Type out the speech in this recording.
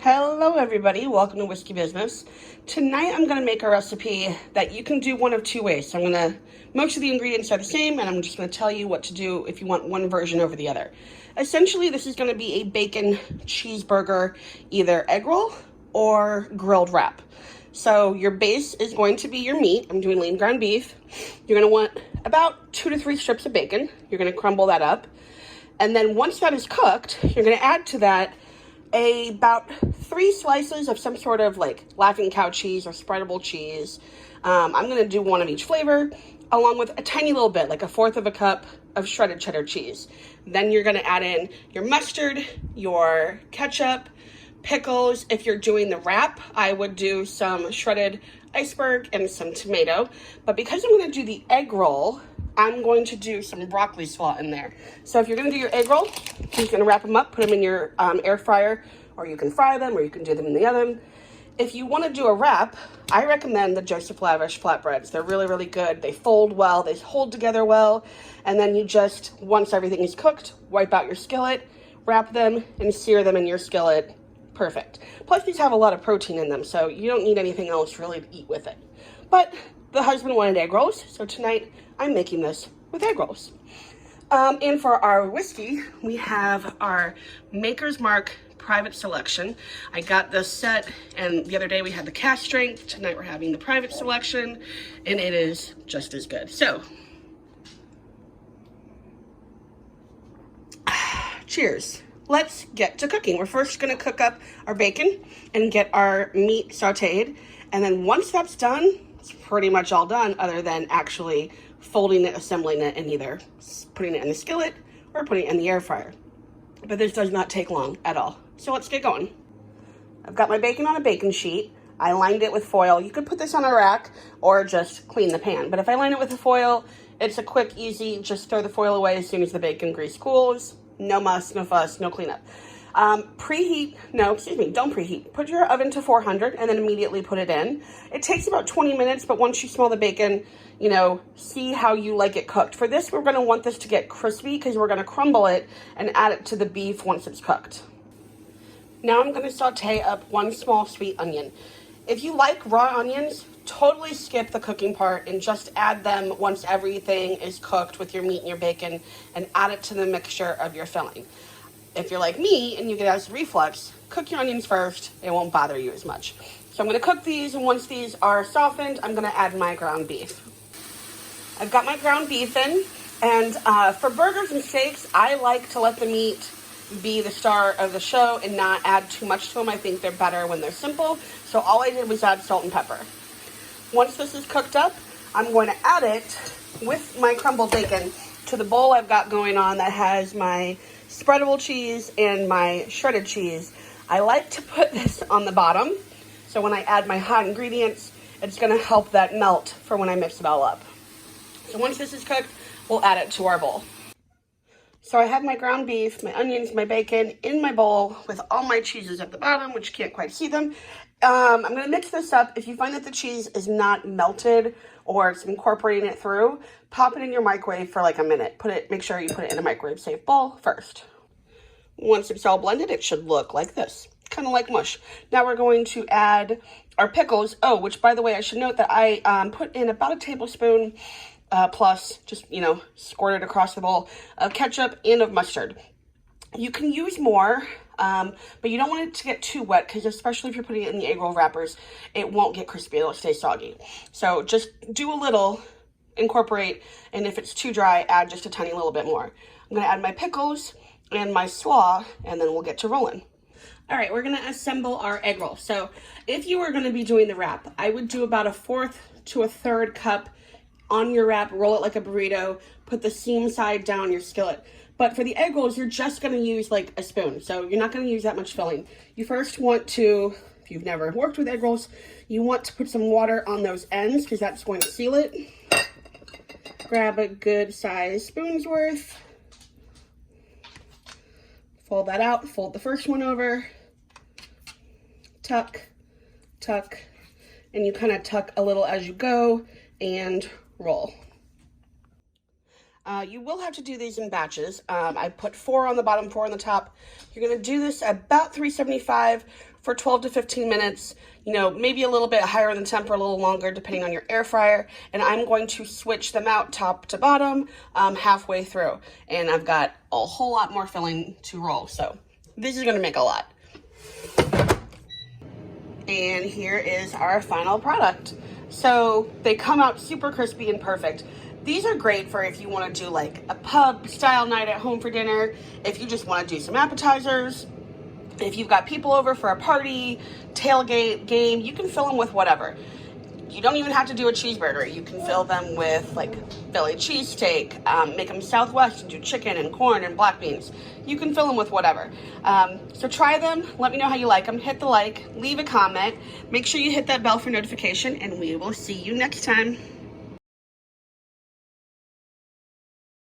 Hello everybody, welcome to Whiskey Business. Tonight I'm going to make a recipe that you can do one of two ways. So most of the ingredients are the same and I'm just going to tell you what to do if you want one version over the other. Essentially this is going to be a bacon cheeseburger, either egg roll or grilled wrap. So your base is going to be your meat. I'm doing lean ground beef. You're going to want about 2 to 3 strips of bacon. You're going to crumble that up. And then once that is cooked, you're going to add to that about 3 slices of some sort of like Laughing Cow cheese or spreadable cheese. I'm going to do one of each flavor, along with a tiny little bit, like 1/4 of a cup of shredded cheddar cheese. Then you're going to add in your mustard, your ketchup, pickles. If you're doing the wrap, I would do some shredded iceberg and some tomato. But because I'm going to do the egg roll, I'm going to do some broccoli slaw in there. So if you're going to do your egg roll, you're just going to wrap them up, put them in your air fryer, or you can fry them, or you can do them in the oven. If you want to do a wrap, I recommend the Joseph Lavish flatbreads. They're really, really good. They fold well, they hold together well, and then you just, once everything is cooked, wipe out your skillet, wrap them, and sear them in your skillet. Perfect. Plus, these have a lot of protein in them, so you don't need anything else really to eat with it. But the husband wanted egg rolls, so tonight I'm making this with egg rolls. And for our whiskey, we have our Maker's Mark Private Selection. I got this set, and the other day we had the cast strength. Tonight we're having the Private Selection, and it is just as good. So, cheers. Let's get to cooking. We're first going to cook up our bacon and get our meat sauteed. And then once that's done, it's pretty much all done other than actually folding it, assembling it, and either putting it in the skillet or putting it in the air fryer. But this does not take long at all. So let's get going. I've got my bacon on a baking sheet. I lined it with foil. You could put this on a rack or just clean the pan. But if I line it with the foil, it's a quick, easy, just throw the foil away as soon as the bacon grease cools. No muss, no fuss, no cleanup. Don't preheat. Put your oven to 400 and then immediately put it in. It takes about 20 minutes, but once you smell the bacon, see how you like it cooked. For this, we're going to want this to get crispy because we're going to crumble it and add it to the beef once it's cooked. Now I'm going to saute up 1 small sweet onion. If you like raw onions, totally skip the cooking part and just add them once everything is cooked with your meat and your bacon and add it to the mixture of your filling. If you're like me and you get acid reflux, cook your onions first. It won't bother you as much. So I'm going to cook these, and once these are softened, I'm going to add my ground beef. I've got my ground beef in, and for burgers and steaks, I like to let the meat be the star of the show and not add too much to them. I think they're better when they're simple. So all I did was add salt and pepper. Once this is cooked up, I'm going to add it with my crumbled bacon to the bowl I've got going on that has my spreadable cheese and my shredded cheese. I like to put this on the bottom, so when I add my hot ingredients, it's going to help that melt for when I mix it all up. So once this is cooked, we'll add it to our bowl. So I have my ground beef, my onions, my bacon in my bowl with all my cheeses at the bottom, which you can't quite see them. I'm going to mix this up. If you find that the cheese is not melted or it's incorporating it through, pop it in your microwave for like a minute. Make sure you put it in a microwave-safe bowl first. Once it's all blended, it should look like this, kind of like mush. Now we're going to add our pickles. Oh, which by the way, I should note that I put in about a tablespoon plus, just, squirted across the bowl of ketchup and of mustard. You can use more, but you don't want it to get too wet because especially if you're putting it in the egg roll wrappers, it won't get crispy, it'll stay soggy. So just do a little, incorporate, and if it's too dry, add just a tiny little bit more. I'm going to add my pickles and my slaw, and then we'll get to rolling. All right, we're going to assemble our egg roll. So if you were going to be doing the wrap, I would do about 1/4 to 1/3 cup on your wrap, roll it like a burrito, put the seam side down your skillet. But for the egg rolls, you're just going to use like a spoon. So you're not going to use that much filling. You first want to, if you've never worked with egg rolls, you want to put some water on those ends because that's going to seal it. Grab a good size spoon's worth. Fold that out, fold the first one over, tuck, tuck, and you kind of tuck a little as you go and roll. You will have to do these in batches. I put 4 on the bottom, 4 on the top. You're gonna do this at about 375 for 12 to 15 minutes, you know, maybe a little bit higher in the temp or a little longer depending on your air fryer. And I'm going to switch them out top to bottom halfway through. And I've got a whole lot more filling to roll. So this is gonna make a lot. And here is our final product. So they come out super crispy and perfect. These are great for if you want to do like a pub style night at home for dinner, if you just want to do some appetizers, if you've got people over for a party, tailgate, game, you can fill them with whatever. You don't even have to do a cheeseburger. You can fill them with like Philly cheesesteak, make them Southwest and do chicken and corn and black beans. You can fill them with whatever. So try them, let me know how you like them, hit the like, leave a comment, make sure you hit that bell for notification, and we will see you next time.